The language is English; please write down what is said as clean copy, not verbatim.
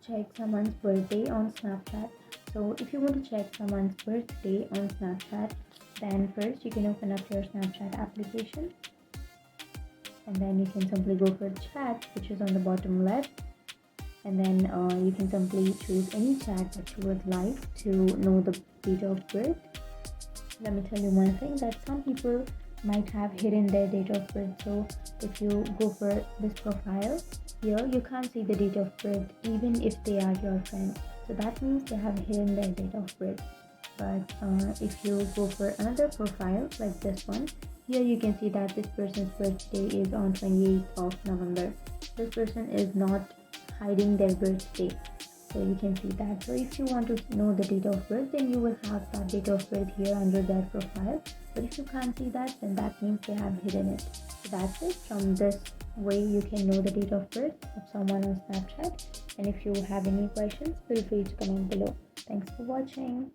check someone's birthday on Snapchat. So if you want to check someone's birthday on Snapchat, then first you can open up your Snapchat application, and then you can simply go for chat, which is on the bottom left, and then you can simply choose any chat that you would like to know the date of birth. Let me tell you one thing, that some people might have hidden their date of birth. So if you go for this profile here, you can't see the date of birth even if they are your friend. So that means they have hidden their date of birth. But if you go for another profile like this one, here you can see that this person's birthday is on 28th of November. This person is not hiding their birthday, so you can see that. So if you want to know the date of birth, then you will have that date of birth here under their profile. But if you can't see that, then that means they have hidden it. So that's it. From this way you can know the date of birth of someone on Snapchat. And if you have any questions, feel free to comment below. Thanks for watching.